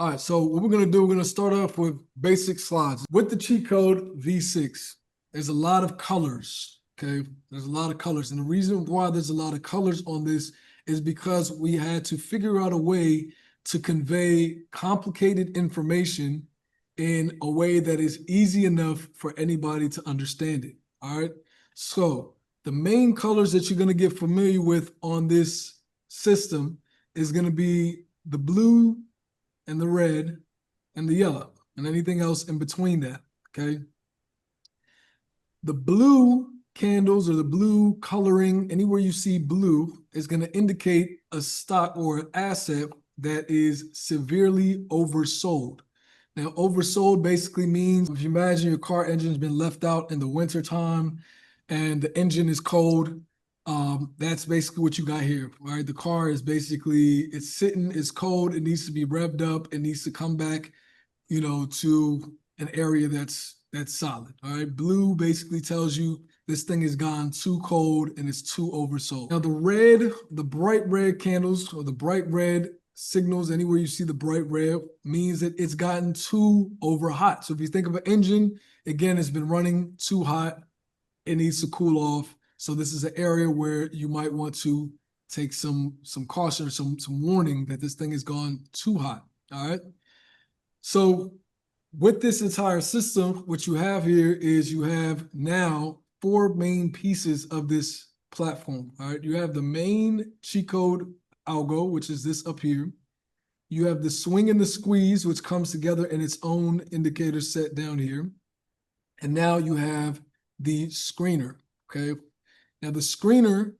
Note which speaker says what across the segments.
Speaker 1: All right, so what we're going to do, we're going to start off with basic slides. With the cheat code V6, there's a lot of colors, okay? There's a lot of colors. And the reason why there's a lot of colors on this is because we had to figure out a way to convey complicated information in a way that is easy enough for anybody to understand it, all right? So the main colors that you're going to get familiar with on this system is going to be the blue and the red and the yellow and anything else in between that, okay? The blue candles or the blue coloring, anywhere you see blue, is going to indicate a stock or an asset that is severely oversold. Now, oversold basically means if you imagine your car engine's been left out in the winter time and the engine is cold, that's basically what you got here, right? The car is basically, it's sitting, it's cold, it needs to be revved up, it needs to come back, to an area that's solid, all right? Blue basically tells you this thing has gone too cold and it's too oversold. Now the bright red candles or the bright red signals, anywhere you see the bright red, means that it's gotten too over hot. So if you think of an engine, again, it's been running too hot, it needs to cool off. So this is an area where you might want to take some caution or some warning that this thing has gone too hot, all right? So with this entire system, what you have here is you have now 4 main pieces of this platform, all right? You have the main cheat code algo, which is this up here. You have the swing and the squeeze, which comes together in its own indicator set down here. And now you have the screener, okay? Now the screener,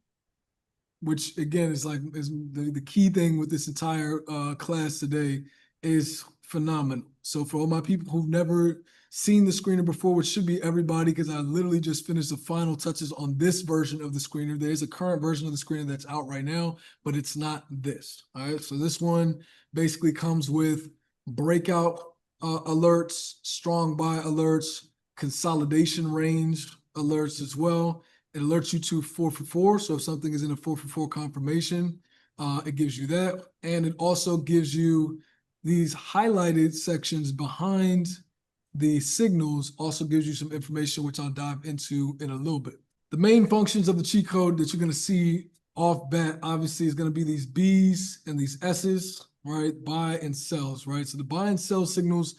Speaker 1: which again is the key thing with this entire class today, is phenomenal. So for all my people who've never seen the screener before, which should be everybody, because I literally just finished the final touches on this version of the screener. There is a current version of the screener that's out right now, but it's not this. All right, so this one basically comes with breakout alerts, strong buy alerts, consolidation range alerts as well. It alerts you to 4 for 4. So if something is in a 4 for 4 confirmation, it gives you that. And it also gives you these highlighted sections behind the signals, also gives you some information, which I'll dive into in a little bit. The main functions of the cheat code that you're going to see off bat, obviously, is going to be these B's and these S's, right? Buy and sells, right? So the buy and sell signals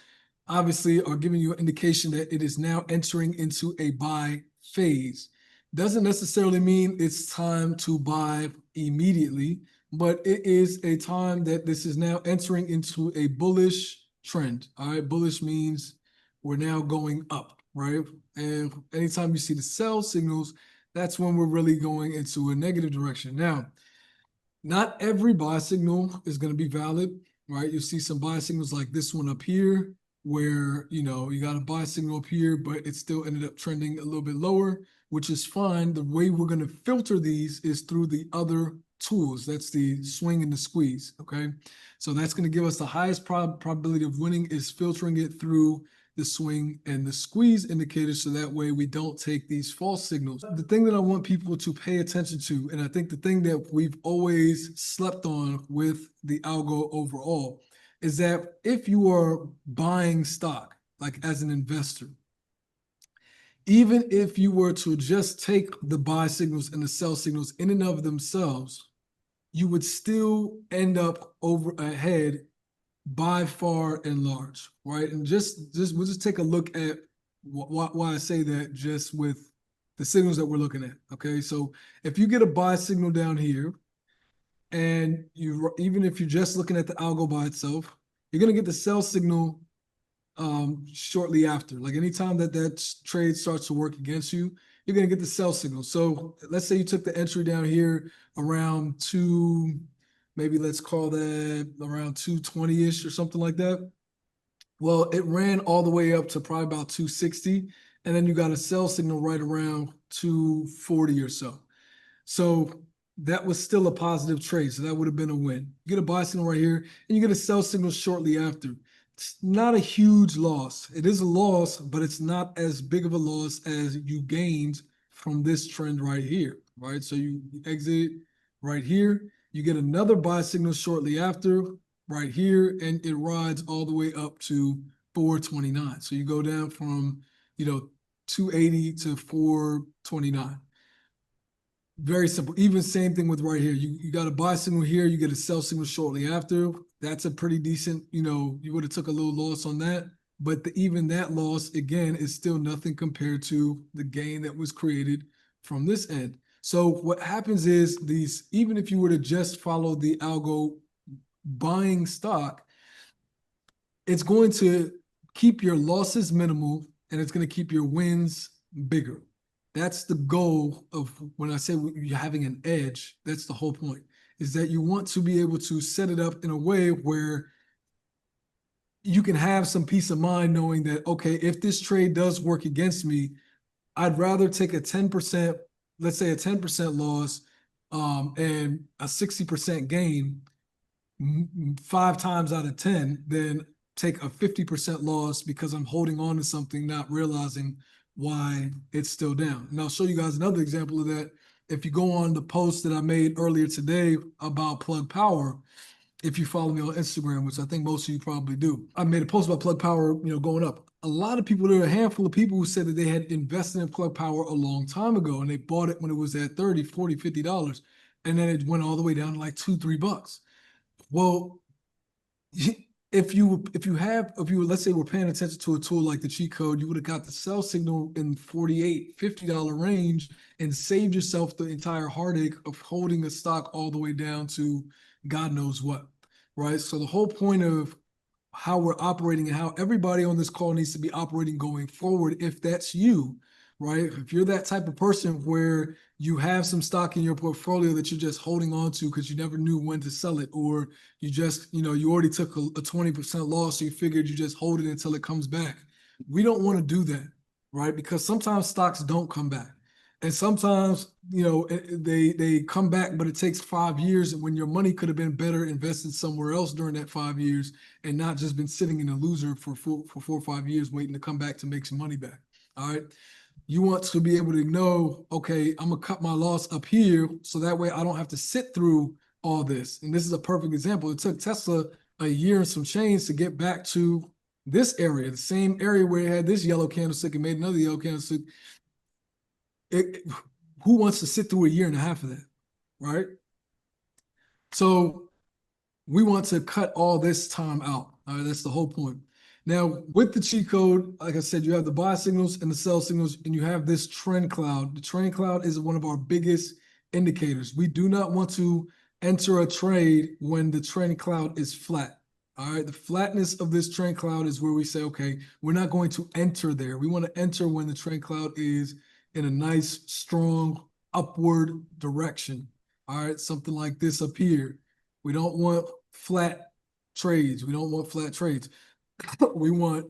Speaker 1: obviously are giving you an indication that it is now entering into a buy phase. Doesn't necessarily mean it's time to buy immediately, but it is a time that this is now entering into a bullish trend. All right, bullish means we're now going up, right? And anytime you see the sell signals, that's when we're really going into a negative direction. Now, not every buy signal is going to be valid, right? You see some buy signals like this one up here, where, you got a buy signal up here, but it still ended up trending a little bit lower, which is fine. The way we're going to filter these is through the other tools. That's the swing and the squeeze, okay? So that's going to give us the highest probability of winning is filtering it through the swing and the squeeze indicators, so that way we don't take these false signals. The thing that I want people to pay attention to, and I think the thing that we've always slept on with the algo overall, is that if you are buying stock, like as an investor, even if you were to just take the buy signals and the sell signals in and of themselves, you would still end up ahead by far and large, right? And we'll just take a look at why I say that just with the signals that we're looking at, okay? So if you get a buy signal down here, and even if you're just looking at the algo by itself, you're going to get the sell signal shortly after. Like anytime that trade starts to work against you, you're going to get the sell signal. So let's say you took the entry down here around maybe let's call that around 220-ish or something like that. Well, it ran all the way up to probably about 260, and then you got a sell signal right around 240 or so. So that was still a positive trade, so that would have been a win. You get a buy signal right here, and you get a sell signal shortly after. It's not a huge loss. It is a loss, but it's not as big of a loss as you gained from this trend right here, right? So you exit right here. You get another buy signal shortly after, right here, and it rides all the way up to 429. So you go down from, 280 to 429. Very simple. Even same thing with right here. You got a buy signal here, you get a sell signal shortly after. That's a pretty decent, you would have took a little loss on that. But even that loss, again, is still nothing compared to the gain that was created from this end. So what happens is even if you were to just follow the algo buying stock, it's going to keep your losses minimal and it's going to keep your wins bigger. That's the goal of when I say you're having an edge, that's the whole point, is that you want to be able to set it up in a way where you can have some peace of mind knowing that, okay, if this trade does work against me, I'd rather take a 10%, let's say a 10% loss, and a 60% gain 5 times out of 10 than take a 50% loss because I'm holding on to something, not realizing why it's still down. And I'll show you guys another example of that. If you go on the post that I made earlier today about Plug Power, if you follow me on Instagram, which I think most of you probably do, I made a post about Plug Power, going up. A lot of people, there are a handful of people who said that they had invested in Plug Power a long time ago and they bought it when it was at $30, $40, $50. And then it went all the way down to like $2, $3. Well, if you let's say we're paying attention to a tool like the cheat code, you would have got the sell signal in $48, $50 range and saved yourself the entire heartache of holding a stock all the way down to God knows what, right? So the whole point of how we're operating and how everybody on this call needs to be operating going forward, if that's you, right? If you're that type of person where you have some stock in your portfolio that you're just holding on to because you never knew when to sell it, or you just, you already took a 20% loss, so you figured you just hold it until it comes back. We don't want to do that, right? Because sometimes stocks don't come back. And sometimes, they come back, but it takes 5 years, and when your money could have been better invested somewhere else during that 5 years and not just been sitting in a loser for 4 or 5 years waiting to come back to make some money back. All right. You want to be able to know, okay, I'm gonna cut my loss up here so that way I don't have to sit through all this. And this is a perfect example. It took Tesla a year and some change to get back to this area, the same area where it had this yellow candlestick and made another yellow candlestick. Who wants to sit through a year and a half of that, right? So we want to cut all this time out. All right, that's the whole point. Now, with the cheat code, like I said, you have the buy signals and the sell signals, and you have this trend cloud. The trend cloud is one of our biggest indicators. We do not want to enter a trade when the trend cloud is flat. All right, the flatness of this trend cloud is where we say, okay, we're not going to enter there. We want to enter when the trend cloud is in a nice, strong upward direction. All right, something like this up here. We don't want flat trades. We don't want flat trades. We want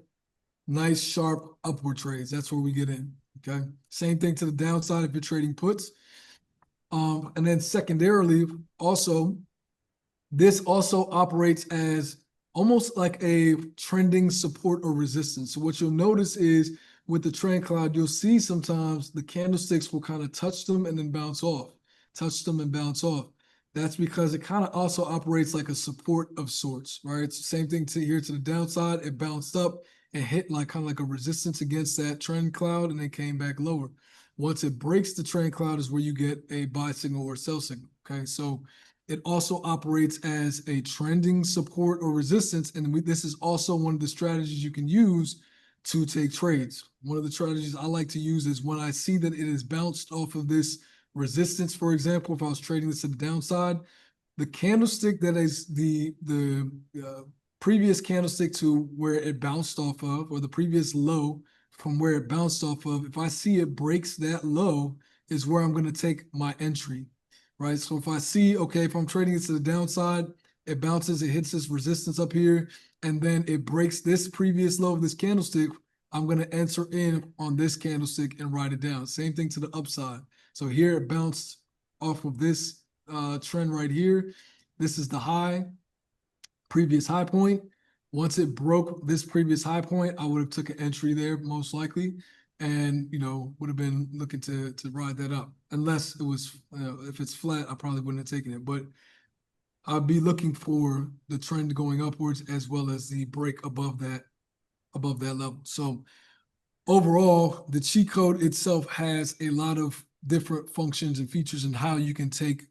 Speaker 1: nice, sharp upward trades. That's where we get in. Okay. Same thing to the downside if you're trading puts. And then secondarily, also, this also operates as almost like a trending support or resistance. So what you'll notice is with the trend cloud, you'll see sometimes the candlesticks will kind of touch them and then bounce off, touch them and bounce off. That's because it kind of also operates like a support of sorts, right? It's the same thing to here to the downside. It bounced up and hit like kind of like a resistance against that trend cloud and then came back lower. Once it breaks the trend cloud is where you get a buy signal or sell signal, okay? So it also operates as a trending support or resistance. And this is also one of the strategies you can use to take trades. One of the strategies I like to use is when I see that it is bounced off of this resistance, for example, if I was trading this to the downside, the candlestick that is the previous candlestick to where it bounced off of, or the previous low from where it bounced off of, if I see it breaks that low, is where I'm going to take my entry, right? So if I see, okay, if I'm trading it to the downside, it bounces, it hits this resistance up here, and then it breaks this previous low of this candlestick, I'm going to enter in on this candlestick and write it down. Same thing to the upside. So here it bounced off of this trend right here. This is the high, previous high point. Once it broke this previous high point, I would have took an entry there most likely, and would have been looking to ride that up. Unless it was, if it's flat, I probably wouldn't have taken it. But I'd be looking for the trend going upwards as well as the break above that level. So overall, the cheat code itself has a lot of different functions and features and how you can take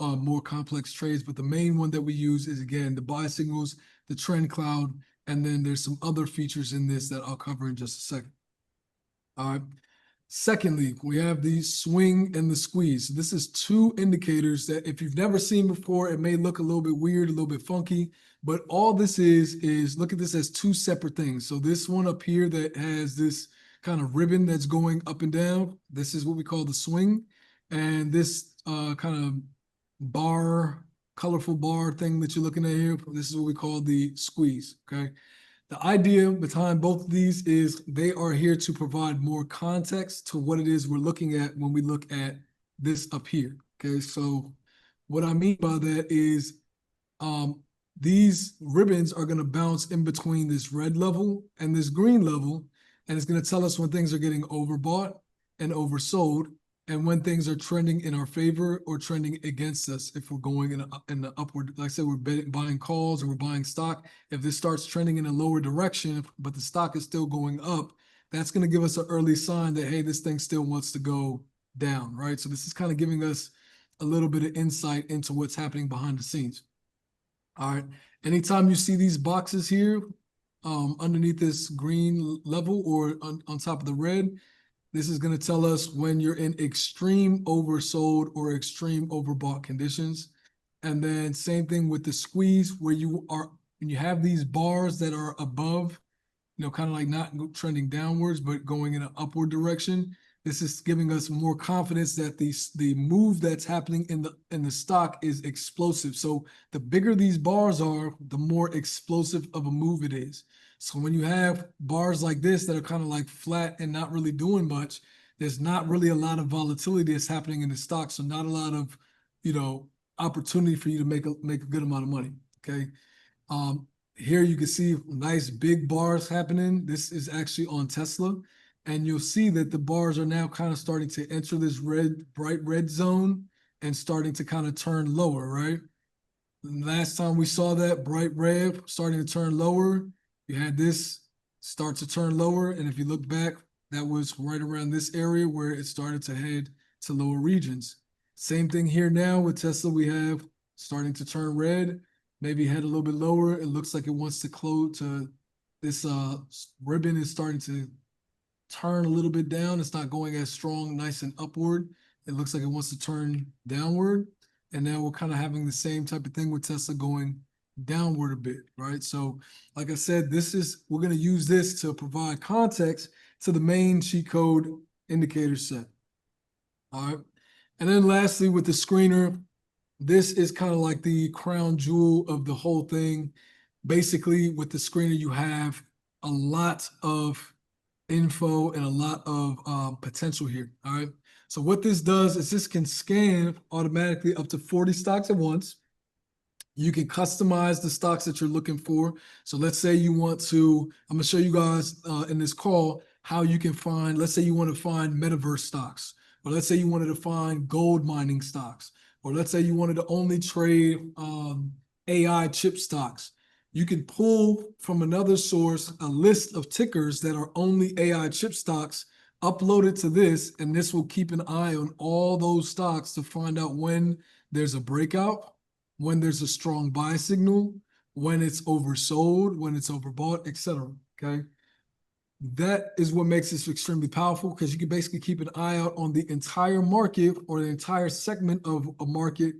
Speaker 1: more complex trades. But the main one that we use is, again, the buy signals, the trend cloud, and then there's some other features in this that I'll cover in just a second. All right. Secondly, we have the swing and the squeeze. This is two indicators that if you've never seen before, it may look a little bit weird, a little bit funky, but all this is look at this as two separate things. So this one up here that has this kind of ribbon that's going up and down, this is what we call the swing. And this kind of bar, colorful bar thing that you're looking at here, this is what we call the squeeze, okay? The idea behind both of these is they are here to provide more context to what it is we're looking at when we look at this up here. Okay, so what I mean by that is these ribbons are going to bounce in between this red level and this green level, and it's going to tell us when things are getting overbought and oversold, and when things are trending in our favor or trending against us if we're going in the upward. Like I said, we're buying calls or we're buying stock. If this starts trending in a lower direction, but the stock is still going up, that's going to give us an early sign that, hey, this thing still wants to go down, right? So this is kind of giving us a little bit of insight into what's happening behind the scenes. All right. Anytime you see these boxes here underneath this green level or on top of the red, this is going to tell us when you're in extreme oversold or extreme overbought conditions. And then same thing with the squeeze, where when you have these bars that are above, kind of like not trending downwards, but going in an upward direction. This is giving us more confidence that the move that's happening in the stock is explosive. So the bigger these bars are, the more explosive of a move it is. So when you have bars like this that are kind of like flat and not really doing much, there's not really a lot of volatility that's happening in the stock. So not a lot of, opportunity for you to make a good amount of money. Okay. Here you can see nice big bars happening. This is actually on Tesla. And you'll see that the bars are now kind of starting to enter this bright red zone and starting to kind of turn lower, right? Last time we saw that bright red starting to turn lower, you had this start to turn lower. And if you look back, that was right around this area where it started to head to lower regions. Same thing here now with Tesla. We have starting to turn red, maybe head a little bit lower. It looks like it wants to close to this ribbon is starting to turn a little bit down. It's not going as strong, nice and upward. It looks like it wants to turn downward. And now we're kind of having the same type of thing with Tesla going downward a bit, right? So like I said, we're going to use this to provide context to the main cheat code indicator set. All right. And then lastly, with the screener, this is kind of like the crown jewel of the whole thing. Basically, with the screener, you have a lot of info and a lot of potential here. All right. So what this does is this can scan automatically up to 40 stocks at once. You can customize the stocks that you're looking for. So let's say you want to, I'm going to show you guys in this call how you can find, let's say you want to find metaverse stocks, or let's say you wanted to find gold mining stocks, or let's say you wanted to only trade AI chip stocks. You can pull from another source a list of tickers that are only AI chip stocks, upload it to this, and this will keep an eye on all those stocks to find out when there's a breakout, when there's a strong buy signal, when it's oversold, when it's overbought, etc. Okay. That is what makes this extremely powerful, because you can basically keep an eye out on the entire market or the entire segment of a market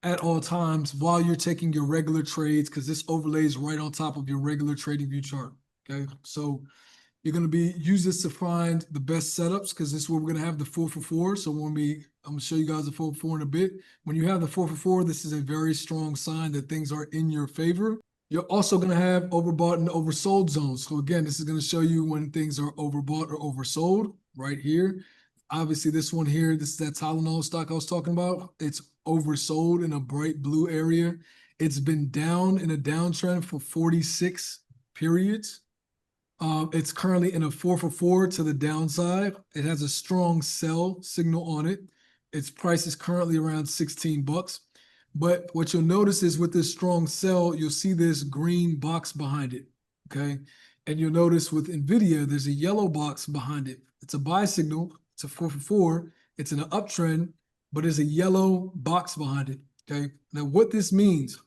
Speaker 1: at all times while you're taking your regular trades, because this overlays right on top of your regular trading view chart. Okay, so you're going to use this to find the best setups, because this is where we're going to have the 4 for 4. So I'm going to show you guys the 4 for 4 in a bit. When you have the 4 for 4, this is a very strong sign that things are in your favor. You're also going to have overbought and oversold zones. So again, this is going to show you when things are overbought or oversold right here. Obviously, this one here, this is that Tylenol stock I was talking about. It's oversold in a bright blue area. It's been down in a downtrend for 46 periods. It's currently in a 4 for 4 to the downside. It has a strong sell signal on it. Its price is currently around 16 bucks. But what you'll notice is with this strong sell, you'll see this green box behind it, okay? And you'll notice with NVIDIA, there's a yellow box behind it. It's a buy signal, it's a 4 for 4, it's in an uptrend, but there's a yellow box behind it, okay? Now what this means,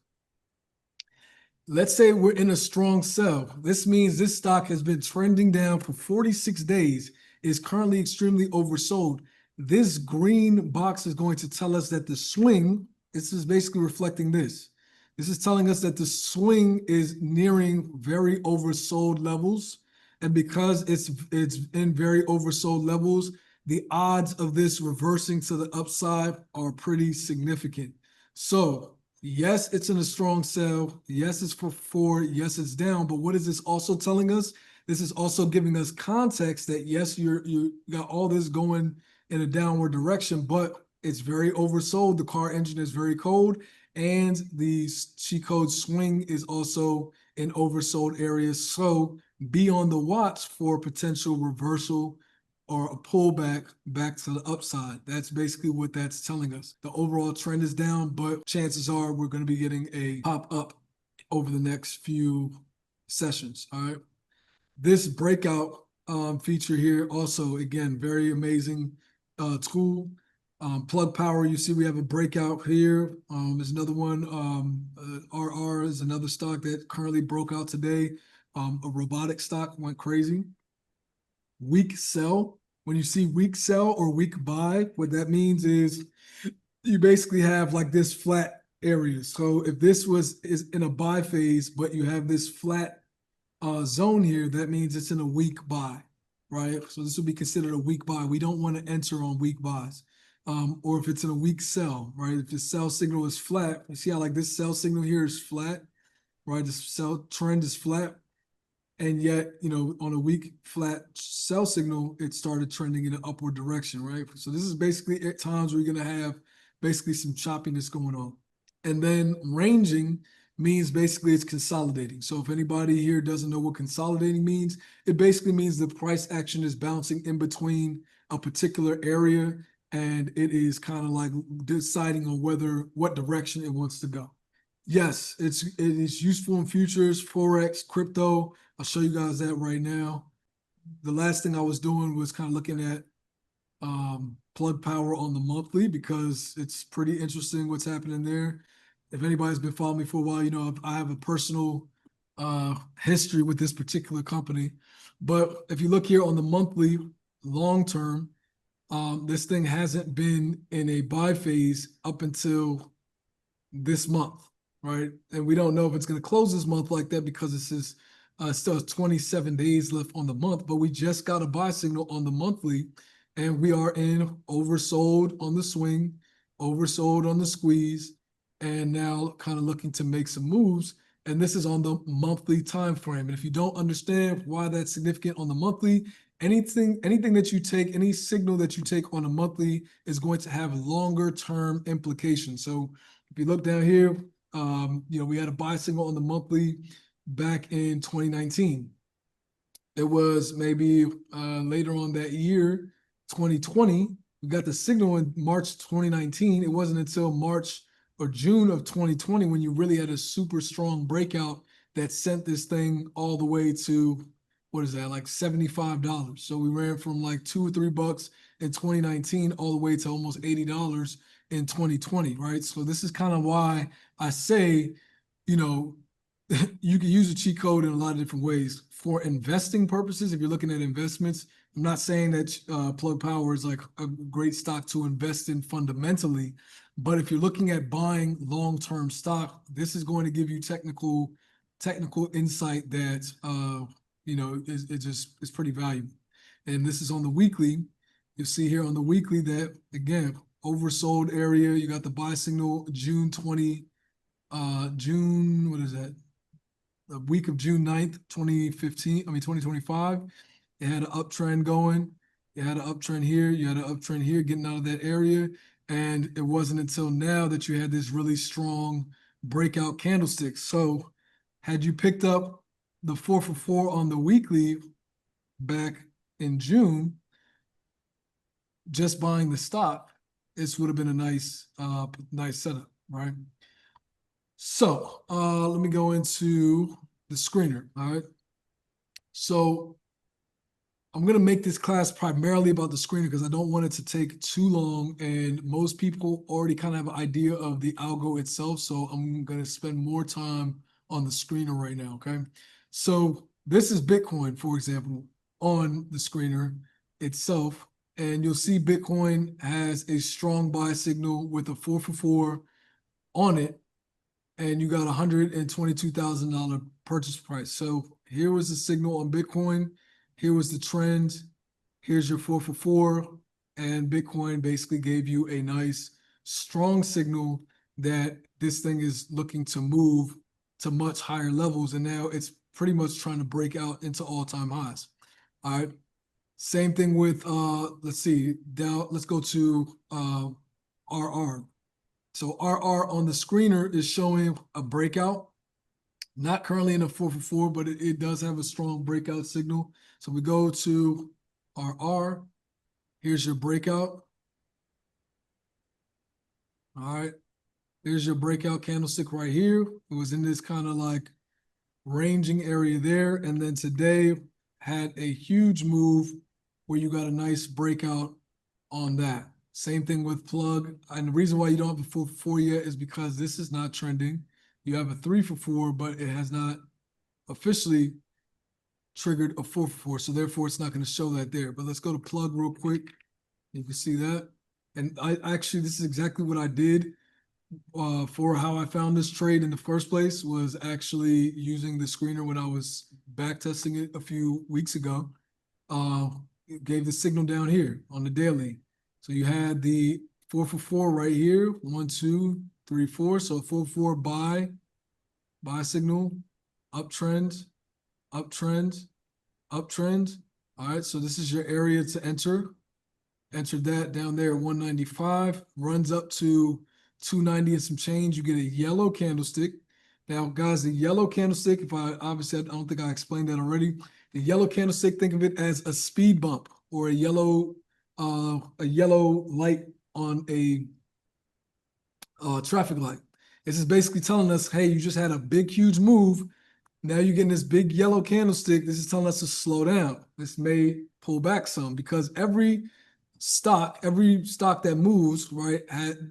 Speaker 1: let's say we're in a strong sell. This means this stock has been trending down for 46 days, is currently extremely oversold. This green box is going to tell us that the swing, this is basically reflecting this. This is telling us that the swing is nearing very oversold levels. And because it's in very oversold levels, the odds of this reversing to the upside are pretty significant. So yes, it's in a strong sell. Yes, it's for 4. Yes, it's down. But what is this also telling us? This is also giving us context that yes, you got all this going in a downward direction, but it's very oversold. The car engine is very cold, and the cheat code swing is also in oversold areas. So be on the watch for potential reversal or a pullback back to the upside. That's basically what that's telling us. The overall trend is down, but chances are we're going to be getting a pop up over the next few sessions. All right. This breakout feature here also, again, very amazing tool. Plug Power, you see we have a breakout here. There's another one. RR is another stock that currently broke out today. A robotic stock went crazy. Weak sell. When you see weak sell or weak buy, what that means is you basically have like this flat area. So if this is in a buy phase, but you have this flat zone here, that means it's in a weak buy, right? So this will be considered a weak buy. We don't want to enter on weak buys. Or if it's in a weak sell, right? If the sell signal is flat, you see how like this sell signal here is flat, right? This sell trend is flat. And yet, on a weak flat sell signal, it started trending in an upward direction, right? So this is basically at times where you're going to have basically some choppiness going on. And then ranging means basically it's consolidating. So if anybody here doesn't know what consolidating means, it basically means the price action is bouncing in between a particular area, and it is kind of like deciding on what direction it wants to go. Yes, it is useful in futures, Forex, crypto. I'll show you guys that right now. The last thing I was doing was kind of looking at Plug Power on the monthly because it's pretty interesting what's happening there. If anybody's been following me for a while, I have a personal history with this particular company. But if you look here on the monthly, long term, this thing hasn't been in a buy phase up until this month, right? And we don't know if it's going to close this month like that because this is still 27 days left on the month, but we just got a buy signal on the monthly, and we are in oversold on the swing, oversold on the squeeze, and now kind of looking to make some moves. And this is on the monthly time frame. And if you don't understand why that's significant on the monthly, anything that you take, any signal that you take on a monthly is going to have longer term implications. So if you look down here, we had a buy signal on the monthly back in 2019. It was maybe later on that year, 2020. We got the signal in March 2019. It wasn't until March or June of 2020 when you really had a super strong breakout that sent this thing all the way to, what is that, like $75. So we ran from like $2 or $3 in 2019 all the way to almost $80 in 2020, right? So this is kind of why I say, you can use a cheat code in a lot of different ways. For investing purposes, if you're looking at investments, I'm not saying that Plug Power is like a great stock to invest in fundamentally, but if you're looking at buying long-term stock, this is going to give you technical insight that is pretty valuable. And this is on the weekly. You see here on the weekly that, again, oversold area. You got the buy signal June, what is that? The week of June 9th, 2025. It had an uptrend going. You had an uptrend here. You had an uptrend here getting out of that area. And it wasn't until now that you had this really strong breakout candlestick. So had you picked up the 4 for 4 on the weekly back in June, just buying the stock, this would have been a nice setup, right? So let me go into the screener. All right. So I'm going to make this class primarily about the screener because I don't want it to take too long, and most people already kind of have an idea of the algo itself. So I'm going to spend more time on the screener right now, okay? So this is Bitcoin, for example, on the screener itself, and you'll see Bitcoin has a strong buy signal with a 4 for 4 on it, and you got $122,000 purchase price. So here was the signal on Bitcoin. Here was the trend. Here's your 4 for 4. And Bitcoin basically gave you a nice, strong signal that this thing is looking to move to much higher levels. And now it's pretty much trying to break out into all-time highs. All right. Same thing with, let's see, down, let's go to RR. So RR on the screener is showing a breakout, not currently in a 4 for 4, but it does have a strong breakout signal. So we go to RR. Here's your breakout. All right. Here's your breakout candlestick right here. It was in this kind of like ranging area there. And then today had a huge move where you got a nice breakout on that. Same thing with plug. And the reason why you don't have a 4 for 4 yet is because this is not trending. You have a 3 for 4, but it has not officially triggered a 4 for 4. So therefore, it's not going to show that there. But let's go to plug real quick. You can see that. And I actually, this is exactly what I did for how I found this trade in the first place, was actually using the screener when I was back testing it a few weeks ago. It gave the signal down here on the daily. So you had the 4 for 4 right here, 1, 2, 3, 4. So 4 for 4 buy signal, uptrend, uptrend, uptrend. All right, so this is your area to enter. Enter that down there at 195, runs up to 290 and some change. You get a yellow candlestick. Now, guys, the yellow candlestick, if I obviously, I don't think I explained that already. The yellow candlestick, think of it as a speed bump or a yellow light on a traffic light. This is basically telling us, hey, you just had a big, huge move. Now you're getting this big yellow candlestick. This is telling us to slow down. This may pull back some because every stock that moves, right,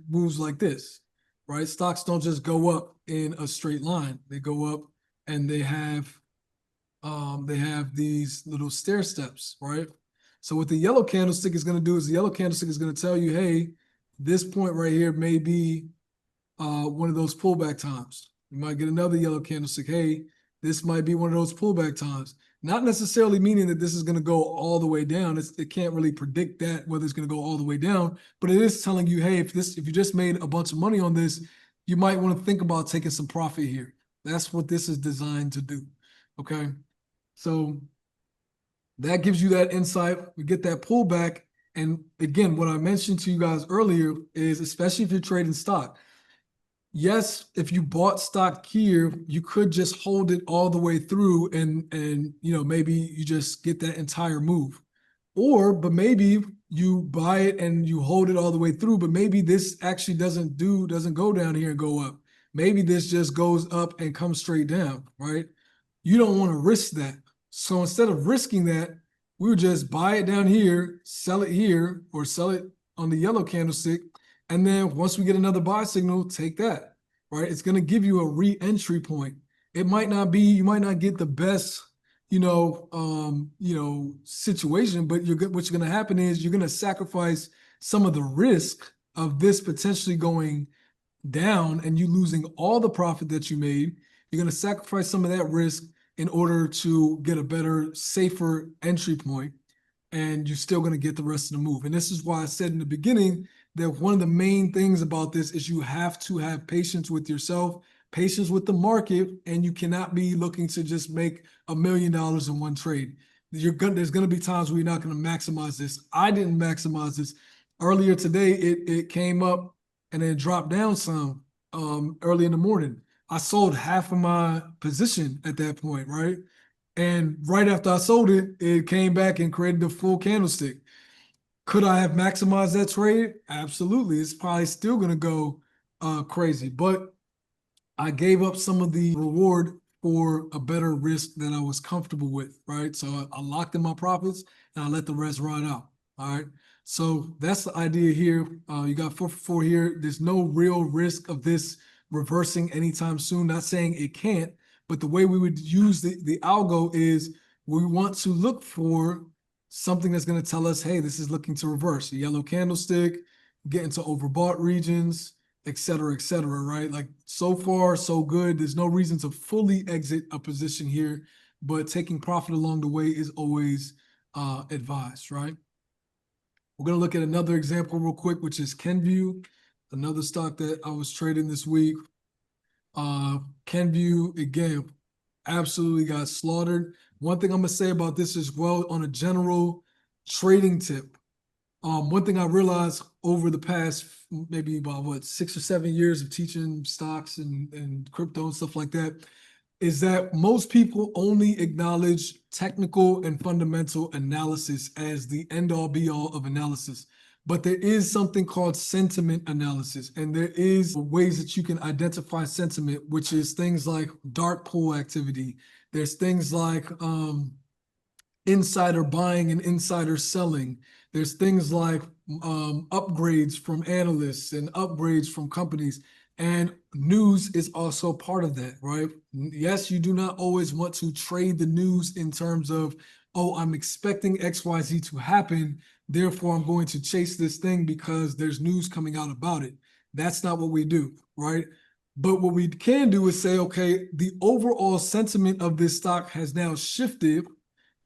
Speaker 1: moves like this, right? Stocks don't just go up in a straight line. They go up and they have these little stair steps, right? So what the yellow candlestick is going to do is the yellow candlestick is going to tell you, hey, this point right here may be one of those pullback times. You might get another yellow candlestick. Hey, this might be one of those pullback times. Not necessarily meaning that this is going to go all the way down. It can't really predict that whether it's going to go all the way down, but it is telling you, hey, if you just made a bunch of money on this, you might want to think about taking some profit here. That's what this is designed to do. Okay, so that gives you that insight. We get that pullback, and again, what I mentioned to you guys earlier is, especially if you're trading stock. Yes, if you bought stock here, you could just hold it all the way through and maybe you just get that entire move. But maybe you buy it and you hold it all the way through, but maybe this actually doesn't go down here and go up. Maybe this just goes up and comes straight down, right? You don't want to risk that. So instead of risking that, we would just buy it down here, sell it here, or sell it on the yellow candlestick. And then once we get another buy signal, take that, right? It's going to give you a re-entry point. It might not be, you might not get the best, situation, but what's going to happen is you're going to sacrifice some of the risk of this potentially going down and you losing all the profit that you made. You're going to sacrifice some of that risk in order to get a better, safer entry point, and you're still going to get the rest of the move. And this is why I said in the beginning that one of the main things about this is you have to have patience with yourself, patience with the market, and you cannot be looking to just make $1 million in one trade. There's going to be times where you're not going to maximize this. I didn't maximize this. Earlier today, it came up and then dropped down some early in the morning. I sold half of my position at that point, right? And right after I sold it, it came back and created the full candlestick. Could I have maximized that trade? Absolutely. It's probably still going to go crazy. But I gave up some of the reward for a better risk that I was comfortable with, right? So I locked in my profits and I let the rest ride out. All right. So that's the idea here. You got 4 for 4 here. There's no real risk of this reversing anytime soon. Not saying it can't, but the way we would use the algo is we want to look for something that's going to tell us, hey, this is looking to reverse. A yellow candlestick, get into overbought regions, et cetera, right? Like so far, so good. There's no reason to fully exit a position here, but taking profit along the way is always advised, right? We're going to look at another example real quick, which is Kenvue, another stock that I was trading this week. Kenvue, again, absolutely got slaughtered. One thing I'm going to say about this as well on a general trading tip. One thing I realized over the past maybe about 6 or 7 years of teaching stocks and crypto and stuff like that is that most people only acknowledge technical and fundamental analysis as the end all be all of analysis. But there is something called sentiment analysis, and there is ways that you can identify sentiment, which is things like dark pool activity. There's things like insider buying and insider selling. There's things like upgrades from analysts and upgrades from companies. And news is also part of that, right? Yes, you do not always want to trade the news in terms of, oh, I'm expecting XYZ to happen, therefore I'm going to chase this thing because there's news coming out about it. That's not what we do, right? But what we can do is say, okay, the overall sentiment of this stock has now shifted,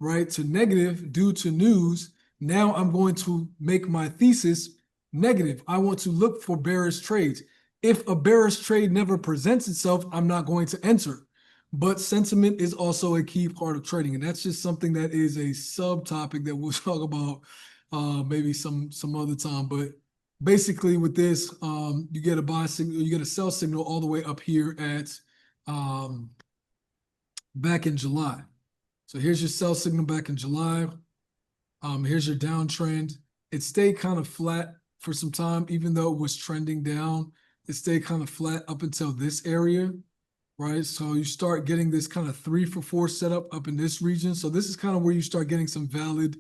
Speaker 1: right, to negative due to news. Now I'm going to make my thesis negative. I want to look for bearish trades. If a bearish trade never presents itself, I'm not going to enter. But sentiment is also a key part of trading, and that's just something that is a subtopic that we'll talk about maybe some other time. But basically, with this, you get a buy signal, you get a sell signal all the way up here at back in July. So here's your sell signal back in July. Here's your downtrend. It stayed kind of flat for some time, even though it was trending down. It stayed kind of flat up until this area, right? So you start getting this kind of 3 for 4 setup up in this region. So this is kind of where you start getting some valid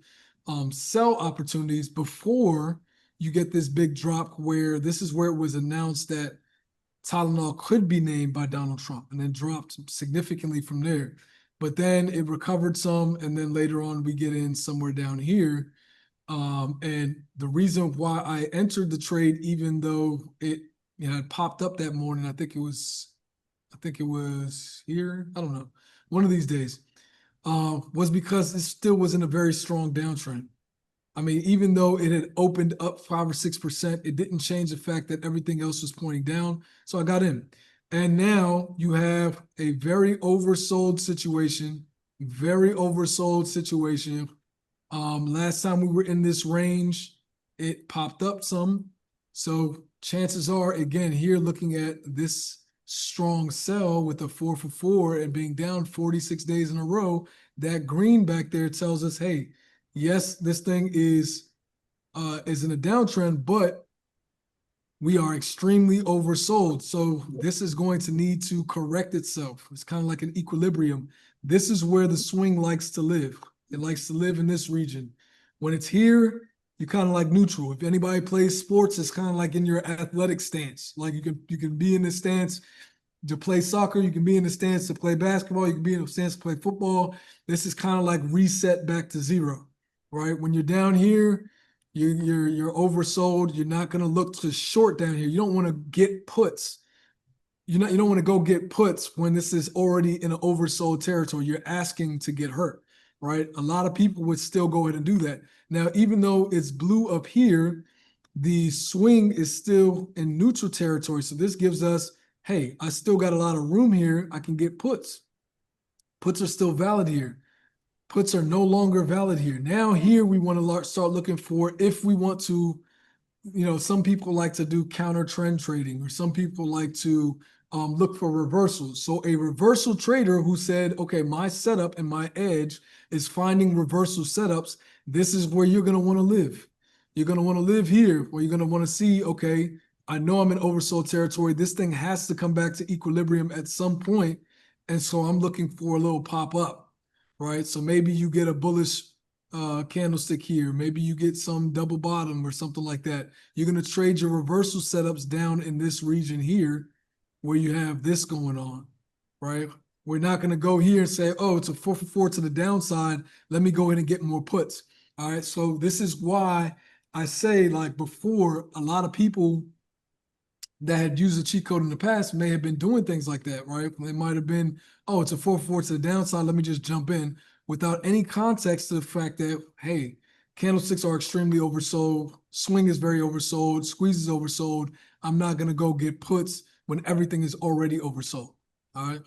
Speaker 1: sell opportunities before you get this big drop where this is where it was announced that Tylenol could be named by Donald Trump and then dropped significantly from there. But then it recovered some, and then later on we get in somewhere down here. And the reason why I entered the trade, even though it had popped up that morning, I think it was here, I don't know, one of these days, was because it still was in a very strong downtrend. I mean, even though it had opened up 5 or 6%, it didn't change the fact that everything else was pointing down. So I got in. And now you have a very oversold situation, last time we were in this range, it popped up some. So chances are, again, here looking at this strong sell with a 4 for 4 and being down 46 days in a row, that green back there tells us, hey, yes, this thing is in a downtrend, but we are extremely oversold. So this is going to need to correct itself. It's kind of like an equilibrium. This is where the swing likes to live. It likes to live in this region. When it's here, you're kind of like neutral. If anybody plays sports, it's kind of like in your athletic stance. Like you can be in the stance to play soccer, you can be in the stance to play basketball, you can be in the stance to play football. This is kind of like reset back to zero, right? When you're down here, you're oversold. You're not going to look to short down here. You don't want to get puts. You don't want to go get puts when this is already in an oversold territory. You're asking to get hurt, right? A lot of people would still go ahead and do that. Now, even though it's blue up here, the swing is still in neutral territory. So this gives us, hey, I still got a lot of room here. I can get puts. Puts are still valid here. Puts are no longer valid here. Now here we want to start looking for, if we want to, some people like to do counter trend trading, or some people like to look for reversals. So a reversal trader who said, okay, my setup and my edge is finding reversal setups. This is where you're going to want to live. You're going to want to live here, where you're going to want to see, okay, I know I'm in oversold territory. This thing has to come back to equilibrium at some point, and so I'm looking for a little pop up, right? So maybe you get a bullish candlestick here. Maybe you get some double bottom or something like that. You're going to trade your reversal setups down in this region here where you have this going on, right? We're not going to go here and say, oh, it's a 4 for 4 to the downside. Let me go in and get more puts. All right. So this is why I say, like before, a lot of people that had used the cheat code in the past may have been doing things like that, right? They might have been, oh, it's a 4 for 4 to the downside. Let me just jump in without any context to the fact that, hey, candlesticks are extremely oversold. Swing is very oversold. Squeeze is oversold. I'm not going to go get puts when everything is already oversold. All right.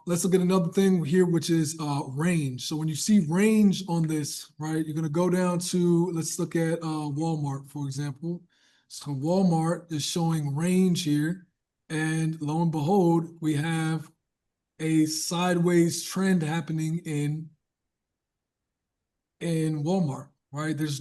Speaker 1: Let's look at another thing here, which is range. So when you see range on this, right, you're going to go down to, let's look at Walmart, for example. So Walmart is showing range here. And lo and behold, we have a sideways trend happening in Walmart, right? This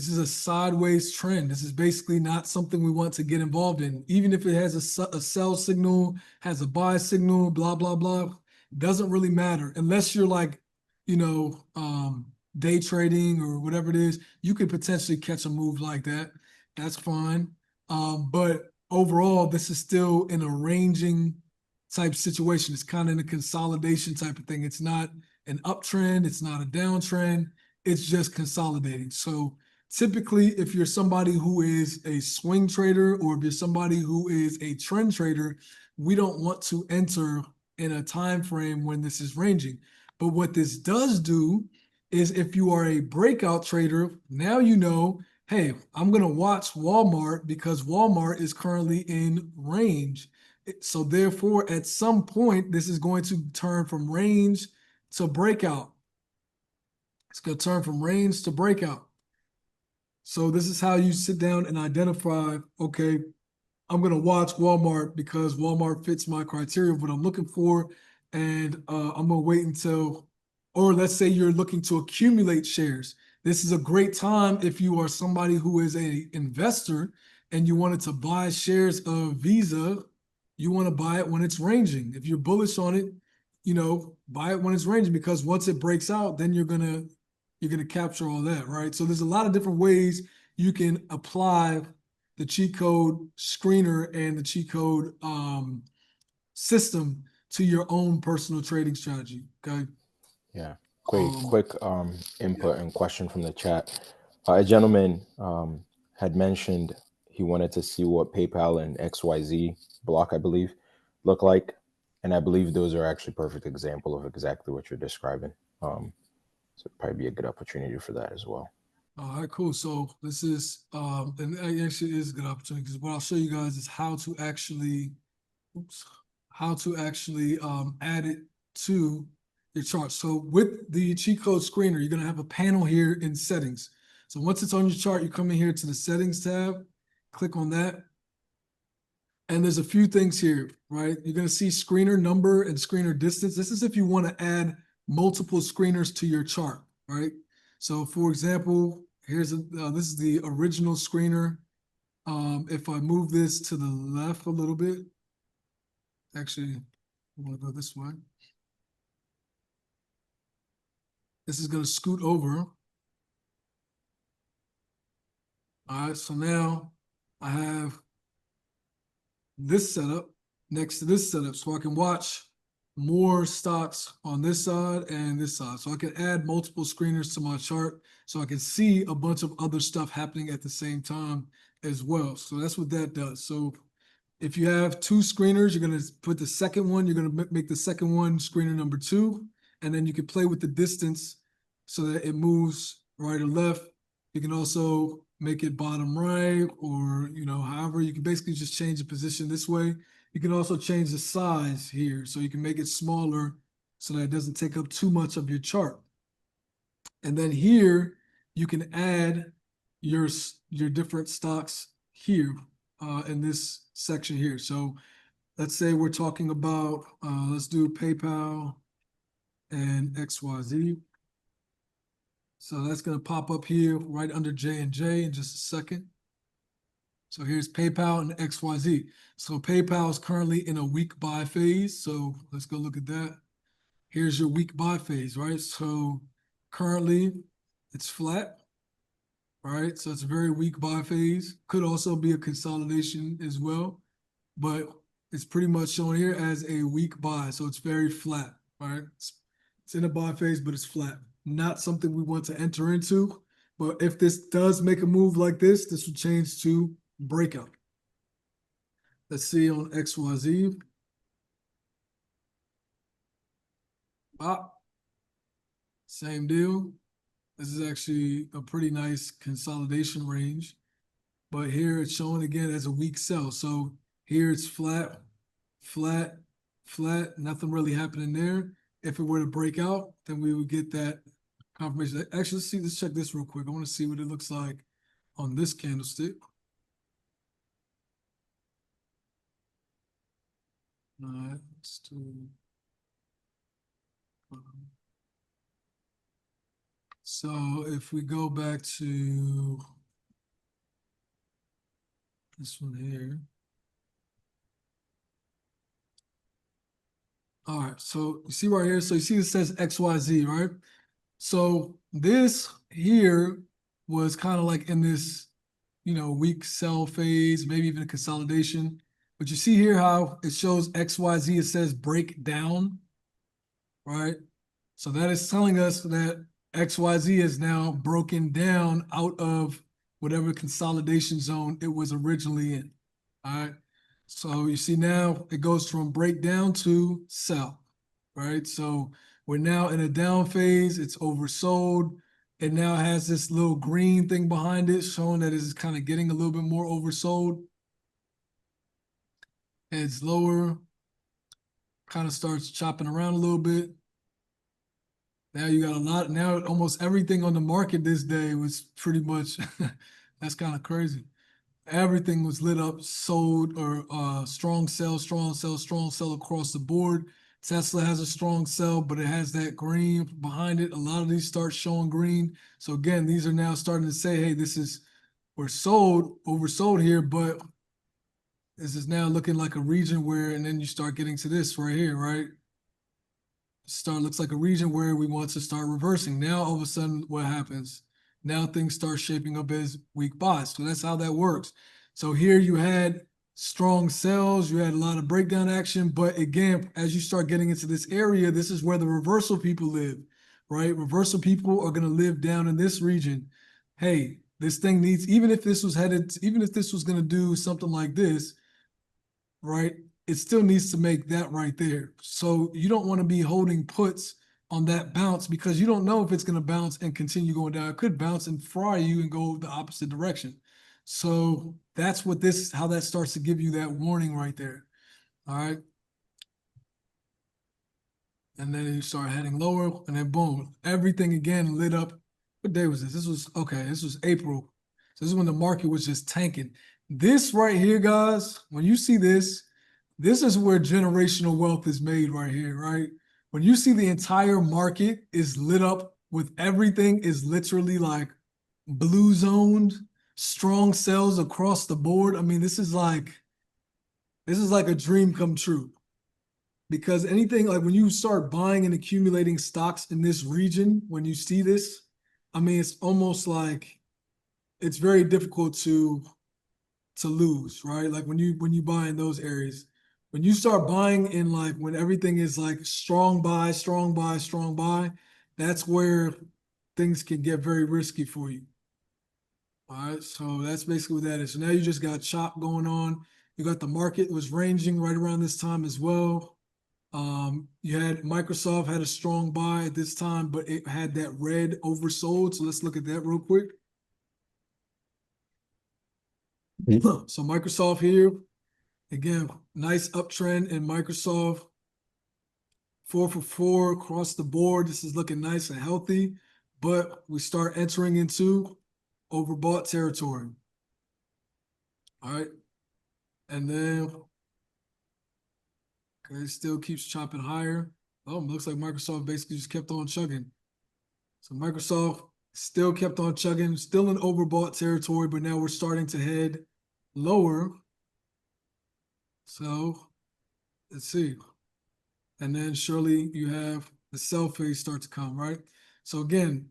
Speaker 1: is a sideways trend. This is basically not something we want to get involved in. Even if it has a sell signal, has a buy signal, blah, blah, blah, doesn't really matter. Unless you're like, day trading or whatever it is, you could potentially catch a move like that. That's fine. But overall, this is still in a ranging type situation. It's kind of in a consolidation type of thing. It's not an uptrend. It's not a downtrend. It's just consolidating. So typically, if you're somebody who is a swing trader or if you're somebody who is a trend trader, we don't want to enter in a time frame when this is ranging. But what this does do is if you are a breakout trader, now you know, hey, I'm going to watch Walmart because Walmart is currently in range. So therefore, at some point, this is going to turn from range to breakout. It's going to turn from range to breakout. So this is how you sit down and identify, okay, I'm going to watch Walmart because Walmart fits my criteria of what I'm looking for. And I'm going to wait until, or let's say you're looking to accumulate shares. This is a great time if you are somebody who is an investor and you wanted to buy shares of Visa, you want to buy it when it's ranging. If you're bullish on it, buy it when it's ranging because once it breaks out, then you're gonna capture all that, right? So there's a lot of different ways you can apply the cheat code screener and the cheat code system to your own personal trading strategy. Okay.
Speaker 2: Yeah. Great. Quick input
Speaker 1: Yeah.
Speaker 2: and question from the chat. A gentleman had mentioned he wanted to see what PayPal and XYZ block, I believe, look like. And I believe those are actually perfect example of exactly what you're describing. So it'd probably be a good opportunity for that as well.
Speaker 1: All right, cool. So this is, and it actually is a good opportunity because what I'll show you guys is how to actually, add it to your chart. So with the cheat code screener, you're going to have a panel here in settings. So once it's on your chart, you come in here to the settings tab, click on that. And there's a few things here, right? You're going to see screener number and screener distance. This is if you want to add multiple screeners to your chart, right? So for example, this is the original screener. If I move this to the left a little bit, actually, I want to go this way. This is going to scoot over. All right, so now I have this setup next to this setup so I can watch more stocks on this side and this side. So I can add multiple screeners to my chart so I can see a bunch of other stuff happening at the same time as well. So that's what that does. So if you have two screeners, you're going to put the second one, you're going to make the second one screener number 2, and then you can play with the distance so that it moves right or left. You can also make it bottom right or, however, you can basically just change the position this way. You can also change the size here. So you can make it smaller so that it doesn't take up too much of your chart. And then here, you can add your different stocks here in this section here. So let's say we're talking about, let's do PayPal and XYZ. So that's going to pop up here right under J&J in just a second. So here's PayPal and XYZ. So PayPal is currently in a weak buy phase. So let's go look at that. Here's your weak buy phase, right? So currently it's flat, right? So it's a very weak buy phase. Could also be a consolidation as well, but it's pretty much shown here as a weak buy. So it's very flat, right? It's in a buy phase, but it's flat. Not something we want to enter into. But if this does make a move like this will change to breakout. Let's see on XYZ. Same deal. This is actually a pretty nice consolidation range. But here it's showing again as a weak sell. So here it's flat, flat, flat, nothing really happening there. If it were to break out, then we would get that confirmation. Actually, let's check this real quick. I want to see what it looks like on this candlestick. All right, let's do. So if we go back to this one here. All right, so you see right here, so you see it says XYZ, right? So this here was kind of like in this, weak sell phase, maybe even a consolidation. But you see here how it shows XYZ, it says break down, right? So that is telling us that XYZ is now broken down out of whatever consolidation zone it was originally in, all right? So you see now it goes from breakdown to sell, right? So we're now in a down phase. It's oversold. It now has this little green thing behind it showing that it's kind of getting a little bit more oversold. Heads lower, kind of starts chopping around a little bit. Now you got a lot. Now almost everything on the market this day was pretty much, that's kind of crazy. Everything was lit up, sold, or strong sell, strong sell, strong sell across the board. Tesla has a strong sell, but it has that green behind it. A lot of these start showing green. So again, these are now starting to say, hey, we're sold, oversold here, but this is now looking like a region where, and then you start getting to this right here, right? Looks like a region where we want to start reversing. Now all of a sudden, what happens? Now things start shaping up as weak buys. So that's how that works. So here you had strong sells, you had a lot of breakdown action, but again, as you start getting into this area, this is where the reversal people live, right? Reversal people are going to live down in this region. Hey, this thing needs, even if this was going to do something like this, right? It still needs to make that right there. So you don't want to be holding puts on that bounce because you don't know if it's going to bounce and continue going down. It could bounce and fry you and go the opposite direction. So that's how that starts to give you that warning right there. All right. And then you start heading lower and then boom, everything again lit up. What day was this? This was April. So this is when the market was just tanking. This right here, guys, when you see this is where generational wealth is made right here, right? When you see the entire market is lit up with everything is literally like blue zoned, strong sells across the board. I mean, this is like a dream come true. Because anything like when you start buying and accumulating stocks in this region, when you see this, I mean, it's almost like it's very difficult to lose, right? Like when you buy in those areas, when you start buying in like when everything is like strong buy, strong buy, strong buy, that's where things can get very risky for you. All right, so that's basically what that is. So now you just got chop going on. You got the market was ranging right around this time as well. You had Microsoft had a strong buy at this time, but it had that red oversold. So let's look at that real quick. So Microsoft here, again, nice uptrend in Microsoft. 4 for 4 across the board. This is looking nice and healthy, but we start entering into overbought territory. All right. And then, okay, it still keeps chopping higher. Oh, it looks like Microsoft basically just kept on chugging. So Microsoft still kept on chugging, still in overbought territory, but now we're starting to head lower. So let's see. And then surely you have the sell phase start to come, right? So again,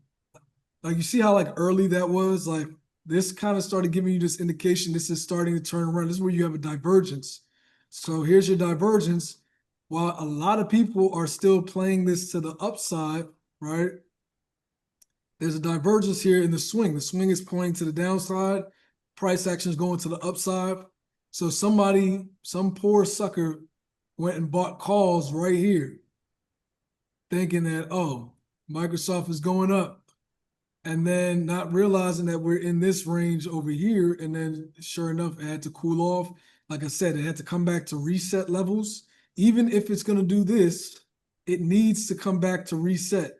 Speaker 1: like you see how like early that was, like this kind of started giving you this indication this is starting to turn around. This is where you have a divergence. So here's your divergence. While a lot of people are still playing this to the upside, right? There's a divergence here in the swing. The swing is pointing to the downside. Price action is going to the upside. So somebody, some poor sucker went and bought calls right here, thinking that, oh, Microsoft is going up. And then not realizing that we're in this range over here. And then sure enough, it had to cool off. Like I said, it had to come back to reset levels. Even if it's going to do this, it needs to come back to reset,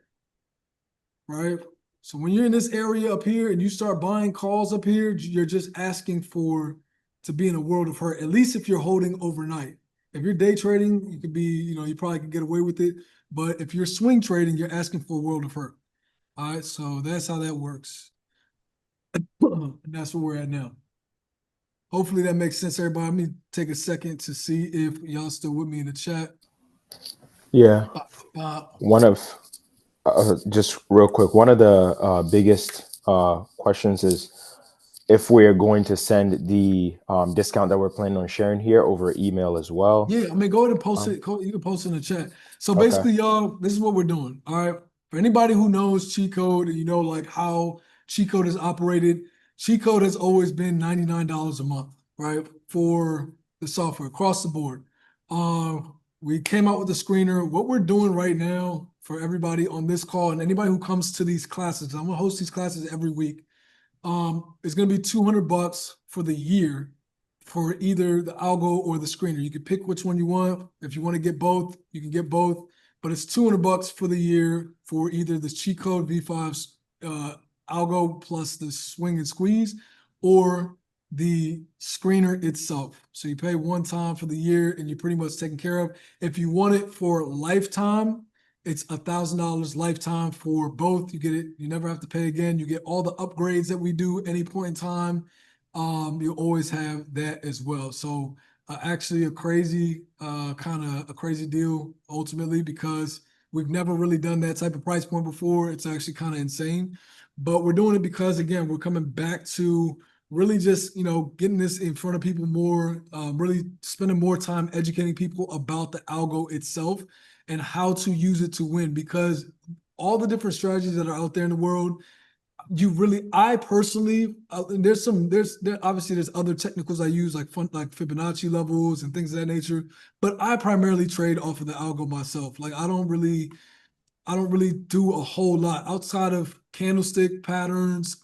Speaker 1: right? So when you're in this area up here and you start buying calls up here, you're just asking for to be in a world of hurt, at least if you're holding overnight. If you're day trading, you could be, you probably could get away with it. But if you're swing trading, you're asking for a world of hurt. All right, so that's how that works. And that's where we're at now. Hopefully that makes sense, everybody. Let me take a second to see if y'all still with me in the chat.
Speaker 2: Yeah. One of just real quick, one of the biggest questions is if we're going to send the discount that we're planning on sharing here over email as well.
Speaker 1: Yeah, I mean, go ahead and post it. You can post it in the chat. So basically, y'all, this is what we're doing. All right. For anybody who knows Cheat Code and you know like how Cheat Code is operated, Cheat Code has always been $99 a month, right? For the software across the board. We came out with a screener. What we're doing right now for everybody on this call and anybody who comes to these classes, I'm gonna host these classes every week. It's gonna be $200 for the year for either the algo or the screener. You can pick which one you want. If you want to get both, you can get both. But it's $200 for the year for either the Cheat Code V5's algo plus the swing and squeeze, or the screener itself. So you pay one time for the year and you're pretty much taken care of. If you want it for lifetime, it's $1,000 lifetime for both. You get it. You never have to pay again. You get all the upgrades that we do any point in time. You always have that as well. So actually a crazy deal ultimately, because we've never really done that type of price point before. It's actually kind of insane, but we're doing it because again, we're coming back to really just, getting this in front of people more, really spending more time educating people about the algo itself and how to use it to win, because all the different strategies that are out there in the world, I personally, there's obviously there's other technicals I use like Fibonacci levels and things of that nature, but I primarily trade off of the algo myself. Like I don't really do a whole lot outside of candlestick patterns,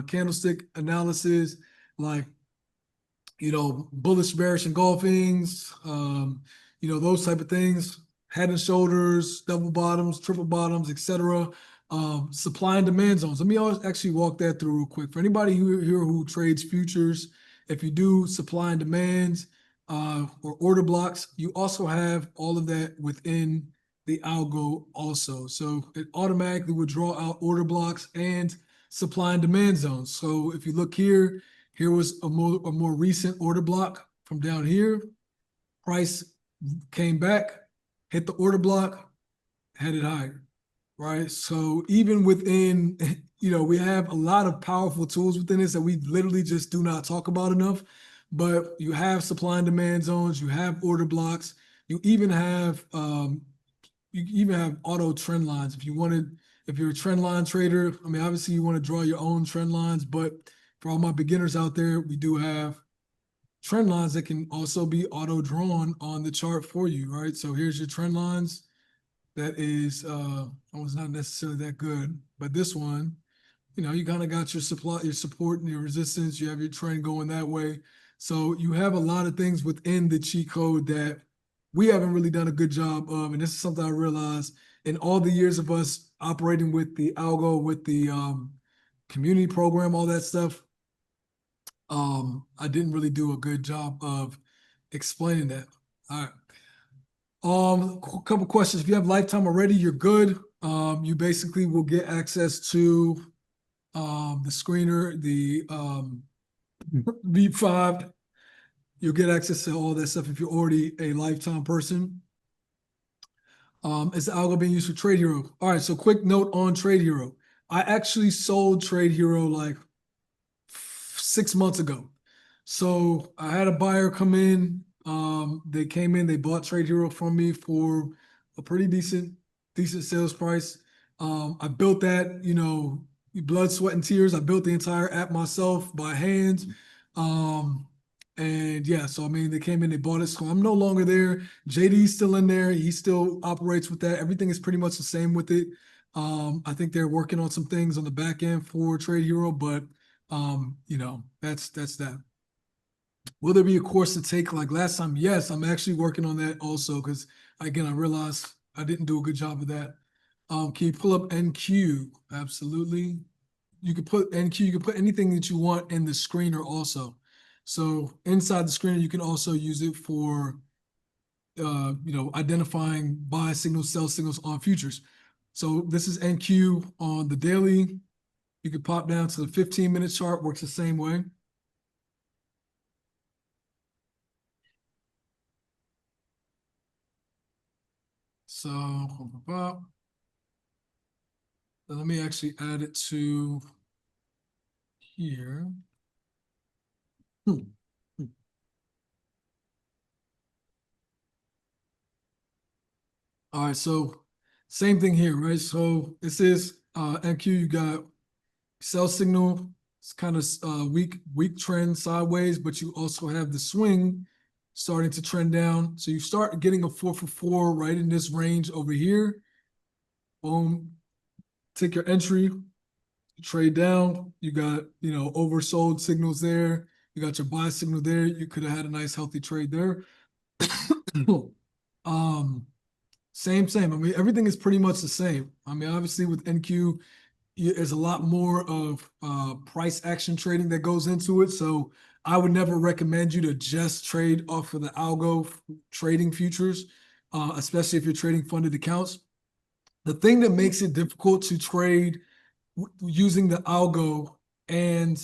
Speaker 1: candlestick analysis, like, bullish, bearish engulfings, those type of things, head and shoulders, double bottoms, triple bottoms, etc. Supply and demand zones. Let me actually walk that through real quick. For anybody here who trades futures, if you do supply and demands or order blocks, you also have all of that within the algo also. So it automatically would draw out order blocks and supply and demand zones. So if you look here, here was a more recent order block from down here. Price came back, hit the order block, headed higher, right? So even within, we have a lot of powerful tools within this that we literally just do not talk about enough. But you have supply and demand zones, you have order blocks, you even have auto trend lines. If you're a trend line trader, I mean, obviously you want to draw your own trend lines, but for all my beginners out there, we do have trend lines that can also be auto drawn on the chart for you, right? So here's your trend lines. That is, was not necessarily that good, but this one, you kind of got your support and your resistance. You have your trend going that way. So you have a lot of things within the cheat code that we haven't really done a good job of. And this is something I realized in all the years of us operating with the algo, with the community program, all that stuff. I didn't really do a good job of explaining that. All right. A couple questions. If you have lifetime already, you're good. You basically will get access to the screener, the V5 You'll get access to all that stuff if you're already a lifetime person. Is the algo being used for Trade Hero? All right, so quick note on Trade Hero. I actually sold Trade Hero like 6 months ago. So I had a buyer come in. They came in, they bought Trade Hero from me for a pretty decent sales price. I built that, blood, sweat, and tears. I built the entire app myself by hand. And yeah, so I mean, they came in, they bought it. So I'm no longer there. JD's still in there. He still operates with that. Everything is pretty much the same with it. I think they're working on some things on the back end for Trade Hero, but that's that. Will there be a course to take like last time? Yes, I'm actually working on that also because again, I realized I didn't do a good job of that. Can you pull up NQ? Absolutely. You could put NQ, you can put anything that you want in the screener also. So inside the screener, you can also use it for identifying buy signals, sell signals on futures. So this is NQ on the daily. You could pop down to the 15-minute chart, works the same way. So let me actually add it to here. All right, so same thing here, right? So this is NQ, you got sell signal, it's kind of weak trend sideways, but you also have the swing starting to trend down. So you start getting a 4 for 4 right in this range over here. Boom, take your entry, trade down. You got, oversold signals there. You got your buy signal there. You could have had a nice healthy trade there. Same. I mean, everything is pretty much the same. I mean, obviously with NQ, there's a lot more of price action trading that goes into it. So I would never recommend you to just trade off of the algo trading futures, especially if you're trading funded accounts. The thing that makes it difficult to trade using the algo and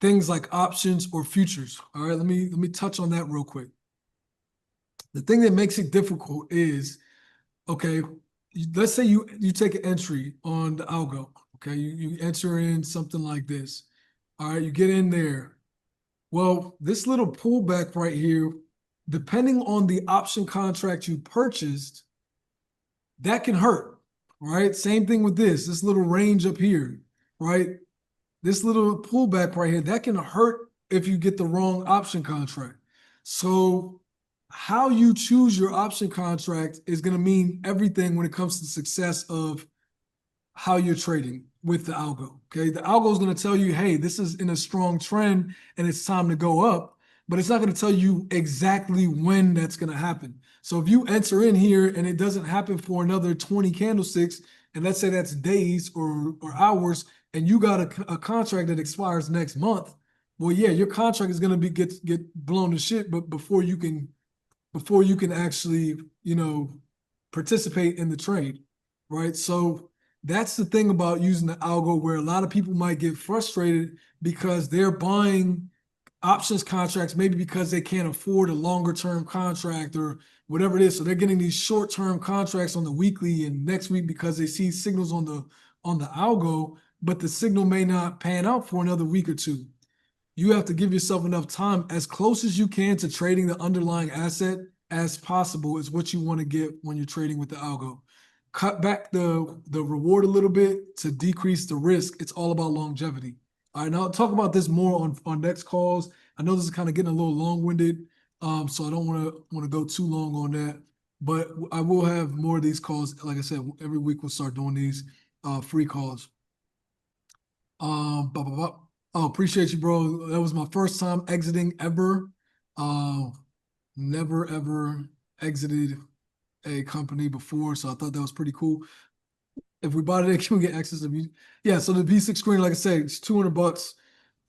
Speaker 1: things like options or futures. All right, let me touch on that real quick. The thing that makes it difficult is, okay, let's say you take an entry on the algo. Okay, you enter in something like this. All right, you get in there. Well, this little pullback right here, depending on the option contract you purchased, that can hurt, right? Same thing with this little range up here, right? This little pullback right here, that can hurt if you get the wrong option contract. So how you choose your option contract is going to mean everything when it comes to the success of how you're trading with the algo. Okay. The algo is going to tell you, hey, this is in a strong trend and it's time to go up, but it's not going to tell you exactly when that's going to happen. So if you enter in here and it doesn't happen for another 20 candlesticks, and let's say that's days or hours, and you got a contract that expires next month, well, yeah, your contract is going to get blown to shit, but before you can actually, participate in the trade, right? So that's the thing about using the algo where a lot of people might get frustrated because they're buying options contracts, maybe because they can't afford a longer term contract or whatever it is. So they're getting these short term contracts on the weekly and next week because they see signals on the algo, but the signal may not pan out for another week or two. You have to give yourself enough time as close as you can to trading the underlying asset as possible is what you want to get when you're trading with the algo. Cut back the reward a little bit to decrease the risk. It's all about longevity. All right, now I'll talk about this more on next calls. I know this is kind of getting a little long-winded, so I don't want to go too long on that. But I will have more of these calls. Like I said, every week we'll start doing these free calls. Blah, blah, blah. Oh, appreciate you, bro. That was my first time exiting ever. Never ever exited a company before, so I thought that was pretty cool. If we bought it, can we get access to? Yeah, so the V6 screen, like I said, it's $200.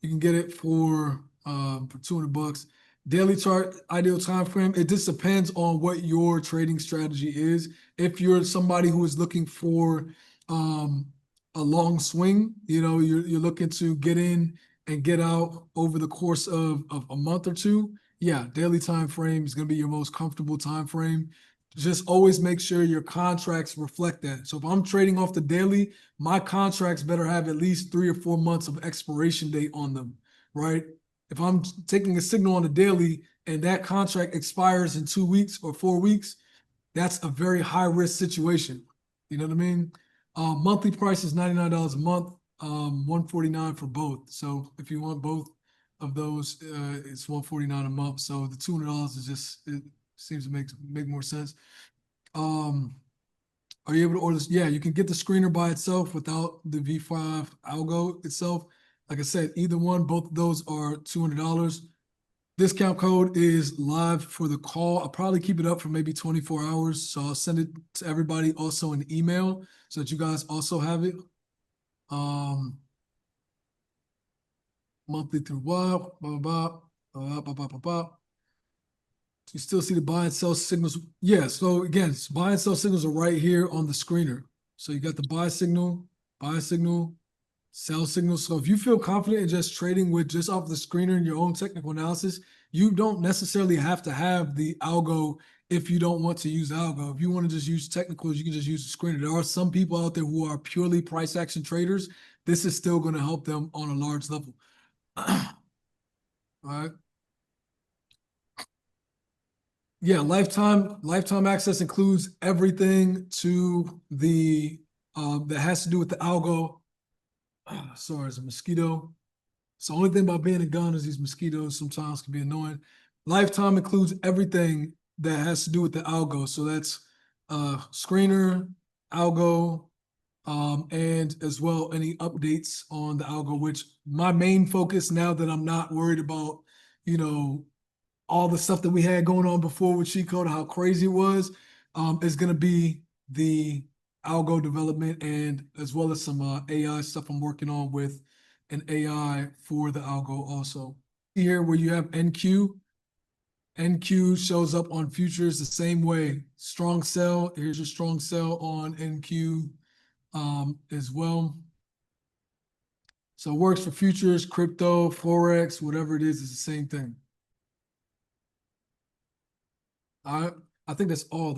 Speaker 1: You can get it for $200. Daily chart, ideal time frame. It just depends on what your trading strategy is. If you're somebody who is looking for a long swing, you're looking to get in and get out over the course of a month or two, yeah, daily time frame is going to be your most comfortable time frame. Just always make sure your contracts reflect that. So if I'm trading off the daily, my contracts better have at least 3 or 4 months of expiration date on them, right? If I'm taking a signal on the daily and that contract expires in 2 weeks or 4 weeks, that's a very high risk situation. You know what I mean? Monthly price is $99 a month, 149 for both. So if you want both of those, it's 149 a month. So the $200 is just, it seems to make more sense. Are you able to order this? Yeah, you can get the screener by itself without the V5 algo itself. Like I said, either one, both of those are $200. Discount code is live for the call. I'll probably keep it up for maybe 24 hours. So I'll send it to everybody also in email so that you guys also have it. Monthly through what? Blah, blah, blah, blah, blah, blah, blah. You still see the buy and sell signals. Yeah, so again, buy and sell signals are right here on the screener. So you got the buy signal, sell signal. So if you feel confident in just trading with just off the screener in your own technical analysis, you don't necessarily have to have the algo if you don't want to use algo. If you want to just use technicals, you can just use the screener. There are some people out there who are purely price action traders. This is still going to help them on a large level. All right. Yeah, lifetime access includes everything to the that has to do with the algo. Sorry, it's a mosquito. So the only thing about being a gun is these mosquitoes sometimes can be annoying. Lifetime includes everything that has to do with the algo. So that's screener, algo, and as well any updates on the algo, which my main focus now that I'm not worried about, you know, all the stuff that we had going on before with Cheat Code, how crazy it was, is going to be the algo development and as well as some AI stuff I'm working on with an AI for the algo also. Here where you have NQ, NQ shows up on futures the same way. Strong sell, here's your strong sell on NQ as well. So it works for futures, crypto, Forex, whatever it is, it's the same thing. I think that's all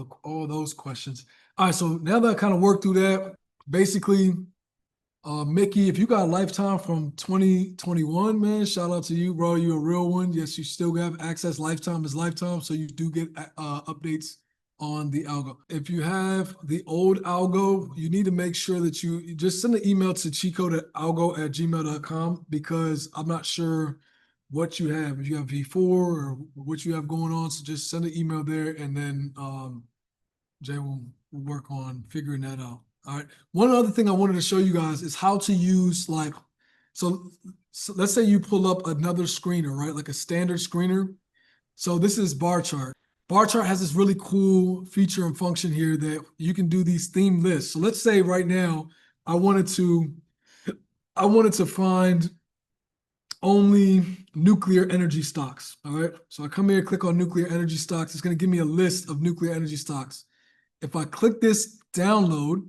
Speaker 1: those questions. All right, so now that I kind of worked through that, basically, Mickey, if you got a lifetime from 2021, man, shout out to you, bro. You're a real one. Yes, you still have access. Lifetime is lifetime, so you do get updates on the algo. If you have the old algo, you need to make sure that you just send an email to cheatcodealgo@gmail.com because I'm not sure what you have. If you have V4 or what you have going on, so just send an email there and then Jay will work on figuring that out. All right. One other thing I wanted to show you guys is how to use so let's say you pull up another screener, right? Like a standard screener. So this is bar chart. Bar chart has this really cool feature and function here that you can do these theme lists. So let's say right now I wanted to find only nuclear energy stocks. All right. So I come here, click on nuclear energy stocks. It's going to give me a list of nuclear energy stocks. If I click this download,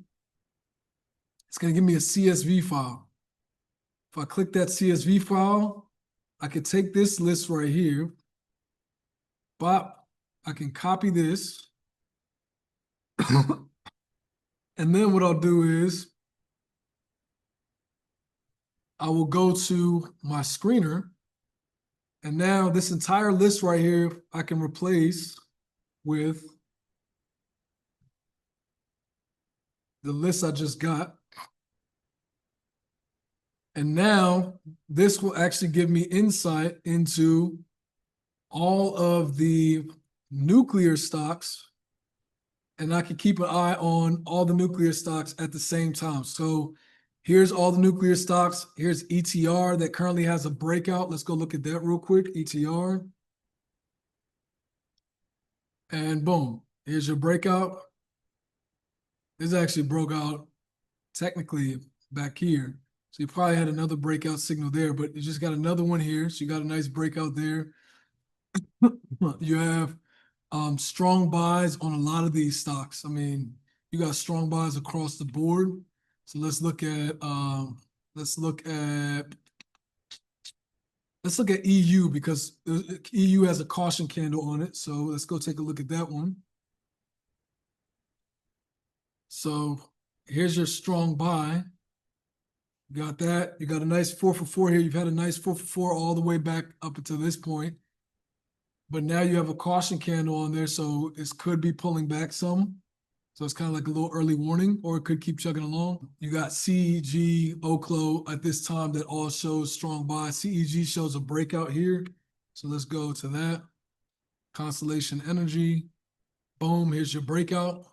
Speaker 1: it's going to give me a CSV file. If I click that CSV file, I can take this list right here, but I can copy this. And then what I'll do is I will go to my screener. And now this entire list right here, I can replace with the list I just got. And now this will actually give me insight into all of the nuclear stocks, and I can keep an eye on all the nuclear stocks at the same time. So here's all the nuclear stocks. Here's ETR that currently has a breakout. Let's go look at that real quick, ETR. And boom, here's your breakout. This actually broke out technically back here. So you probably had another breakout signal there, but you just got another one here. So you got a nice breakout there. You have strong buys on a lot of these stocks. I mean, you got strong buys across the board. So let's look at let's look at EU because EU has a caution candle on it. So let's go take a look at that one. So here's your strong buy. You got that. You got a nice 4 for 4 here. You've had a nice 4 for 4 all the way back up until this point. But now you have a caution candle on there, so this could be pulling back some. So it's kind of like a little early warning, or it could keep chugging along. You got CEG, OCLO at this time that all shows strong buy. CEG shows a breakout here. So let's go to that. Constellation Energy. Boom, here's your breakout.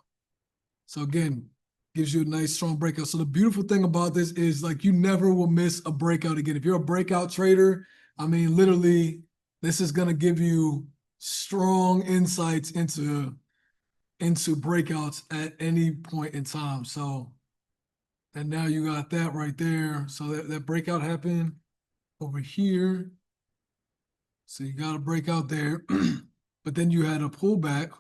Speaker 1: So again, gives you a nice strong breakout. So the beautiful thing about this is like you never will miss a breakout again. If you're a breakout trader, I mean, literally, this is going to give you strong insights into breakouts at any point in time. So, and now you got that right there. So that breakout happened over here. So you got a breakout there, but then you had a pullback,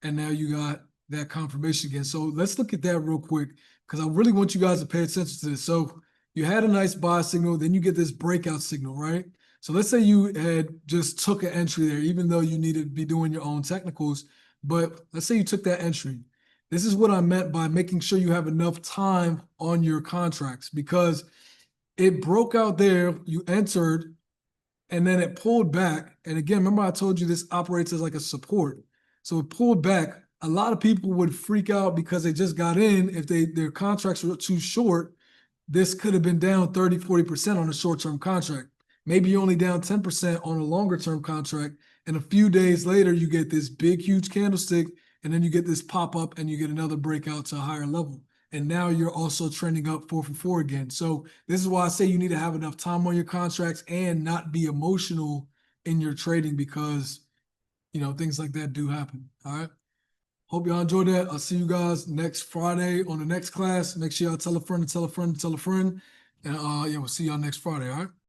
Speaker 1: and now you got that confirmation again. So let's look at that real quick because I really want you guys to pay attention to this. So you had a nice buy signal, then you get this breakout signal, right? So let's say you had just took an entry there, even though you needed to be doing your own technicals, but let's say you took that entry. This is what I meant by making sure you have enough time on your contracts because it broke out there, you entered, and then it pulled back. And again, remember I told you this operates as like a support. So it pulled back. A lot of people would freak out because they just got in. If their contracts were too short, this could have been down 30, 40% on a short-term contract. Maybe you're only down 10% on a longer-term contract. And a few days later, you get this big, huge candlestick, and then you get this pop-up and you get another breakout to a higher level. And now you're also trending up 4 for 4 again. So this is why I say you need to have enough time on your contracts and not be emotional in your trading because, you know, things like that do happen. All right. Hope y'all enjoyed that. I'll see you guys next Friday on the next class. Make sure y'all tell a friend to tell a friend to tell a friend. And yeah, we'll see y'all next Friday. All right.